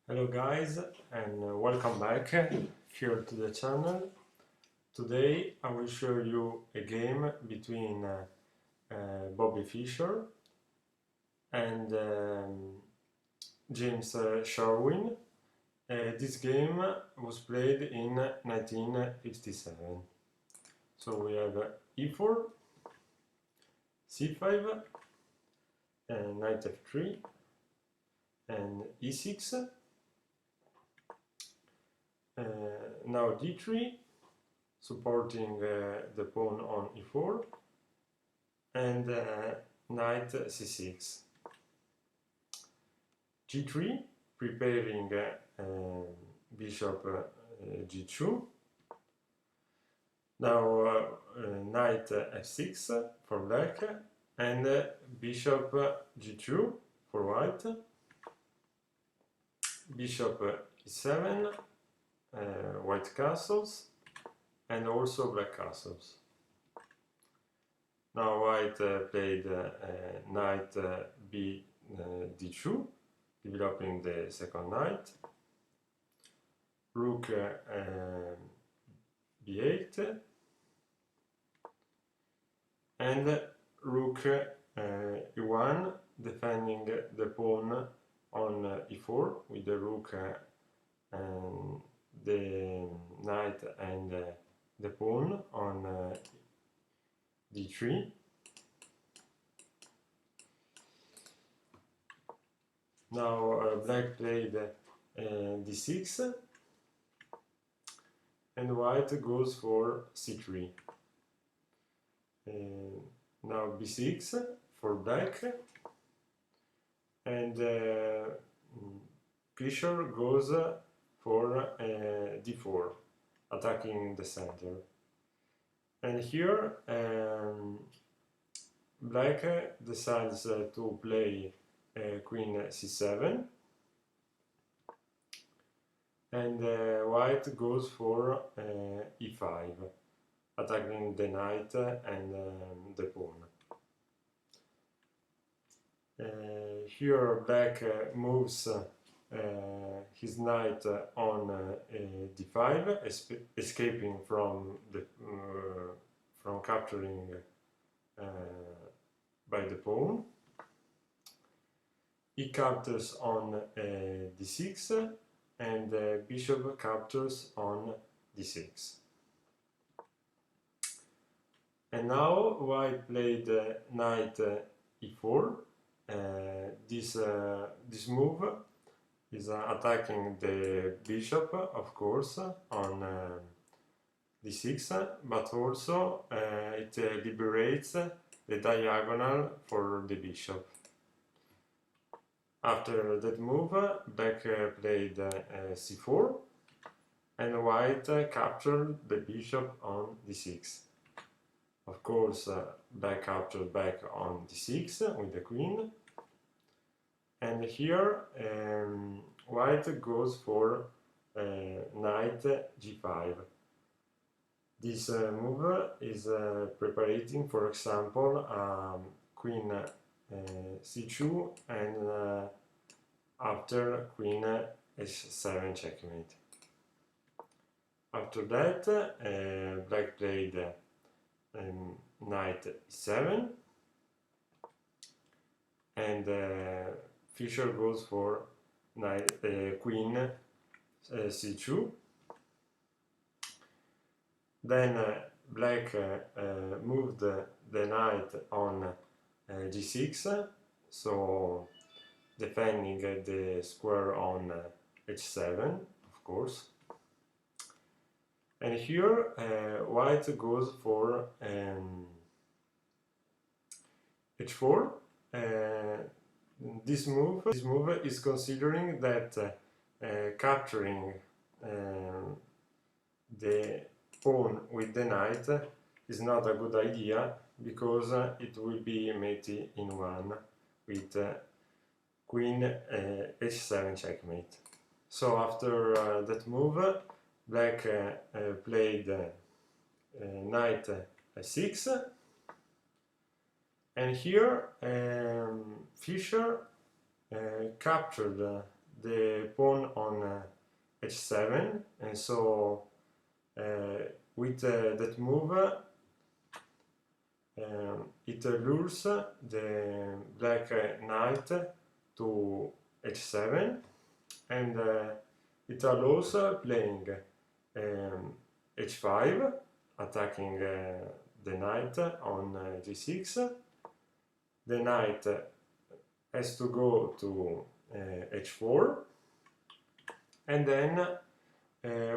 Hello guys, and welcome back here to the channel. Today I will show you a game between Bobby Fischer and James Sherwin. This game was played in 1957. So we have E4, C5, Knight F3 and E6. Now D3, supporting the pawn on E4, and Knight C6. G3, preparing Bishop G2. Now Knight F6 for black, and Bishop G2 for white. Bishop E7, white castles, and also black castles. Now white played knight Bd2, developing the second knight. Rook B8, and rook E1, defending the pawn on E4 with the rook and the knight and the pawn on D3. Now black played D6, and white goes for C3. Now B6 for black, and Fischer goes for D4, attacking the center. And here black decides to play Queen C7, and white goes for E5, attacking the knight and the pawn. Here black moves his knight on D5, escaping from capturing by the pawn. He captures on D6, and bishop captures on D6. And now white played knight E4. This move is attacking the bishop, of course, on D6, but also it liberates the diagonal for the bishop. After that move, black played C4, and white captured the bishop on D6. Of course, black captured back on D6 with the queen. And here white goes for knight G5. This move is preparing, for example, queen C2, and after queen H7 checkmate. After that, black played knight E7, and Fischer goes for queen C2. Then black moved the knight on G6, so defending the square on H7, of course. And here white goes for H4. This move is considering that capturing the pawn with the knight is not a good idea, because it will be mate in one with queen H7 checkmate. So after that move, black played knight F6, and here Fischer captured the pawn on h7, and so with that move it lures the black knight to h7, and it allows playing h5, attacking the knight on g6. The knight has to go to h4, and then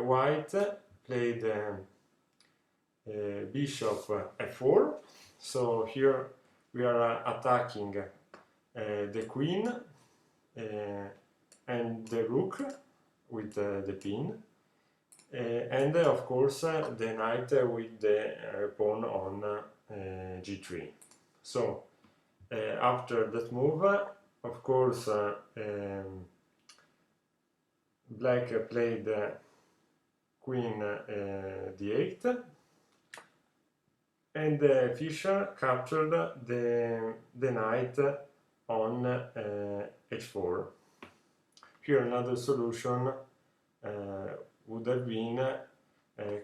white played bishop f4. So here we are attacking the queen and the rook with the pin, and of course the knight with the pawn on g3. So after that move, of course, black played queen d8, and Fischer captured the knight on h4. Here another solution would have been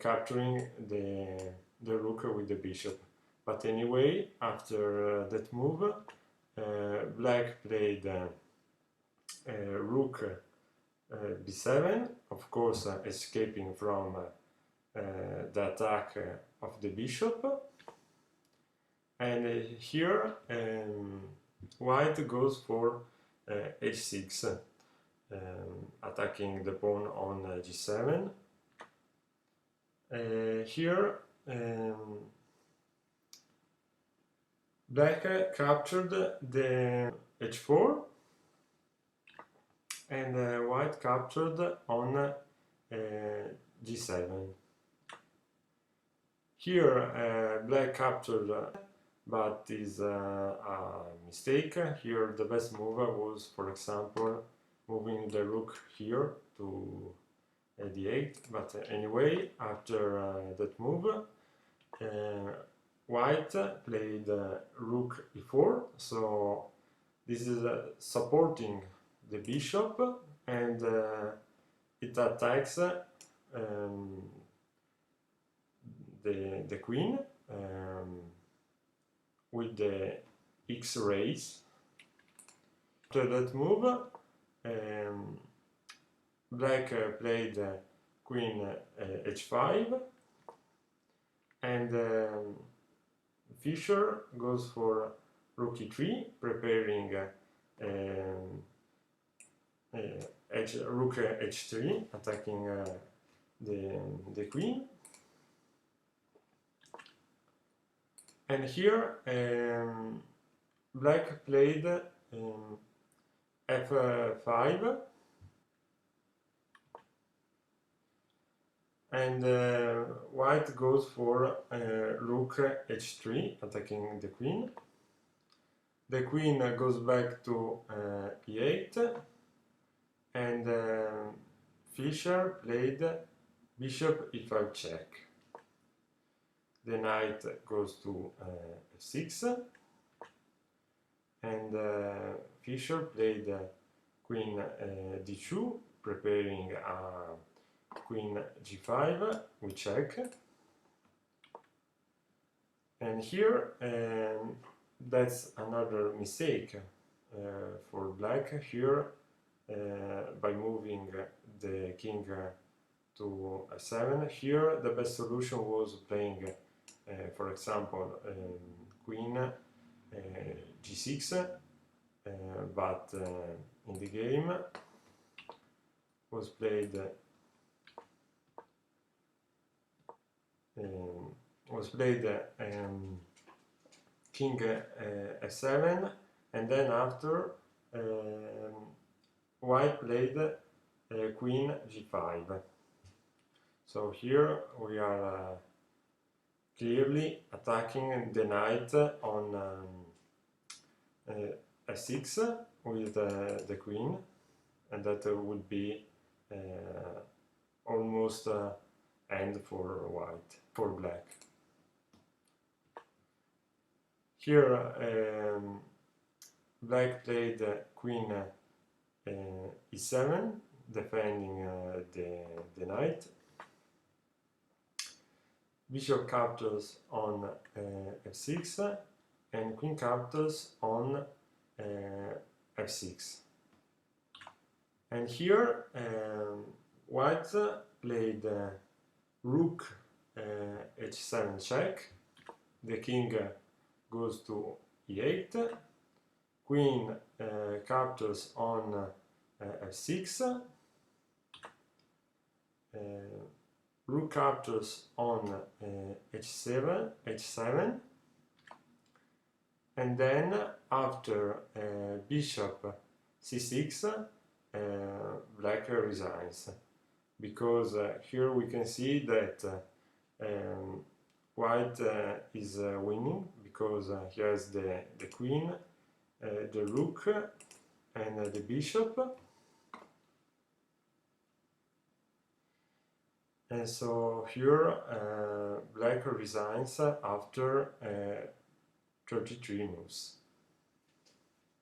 capturing the rook with the bishop. But anyway, after that move, black played rook b7, of course escaping from the attack of the bishop. And here white goes for h6, attacking the pawn on g7. Here black captured the h4, and white captured on g7. Here black captured, but is a mistake. Here the best move was, for example, moving the rook here to d8. But anyway, after that move, white played rook e4, so this is supporting the bishop, and it attacks the queen with the X rays. After that move, black played queen h5, and Fischer goes for rook e3, preparing rook h3, attacking the queen. And here black played f5, and white goes for rook h3, attacking the queen. The queen goes back to e8, and Fischer played bishop e5 check. The knight goes to f6, and Fischer played queen d2, preparing queen g5 with check. And here that's another mistake for black. Here by moving the king to f7, here the best solution was playing for example queen g6, but in the game was played king f7, and then after white played queen g5. So here we are clearly attacking the knight on f6 with the queen, and that would be almost end for black. Here black played queen e7, defending the knight. Bishop captures on f6 and queen captures on f6. And here white played rook h7 check, the king goes to e8, queen captures on f6, rook captures on h7, and then after bishop c6, black resigns, because here we can see that white is winning, because he has the queen, the rook, and the bishop. And so here black resigns after 33 moves.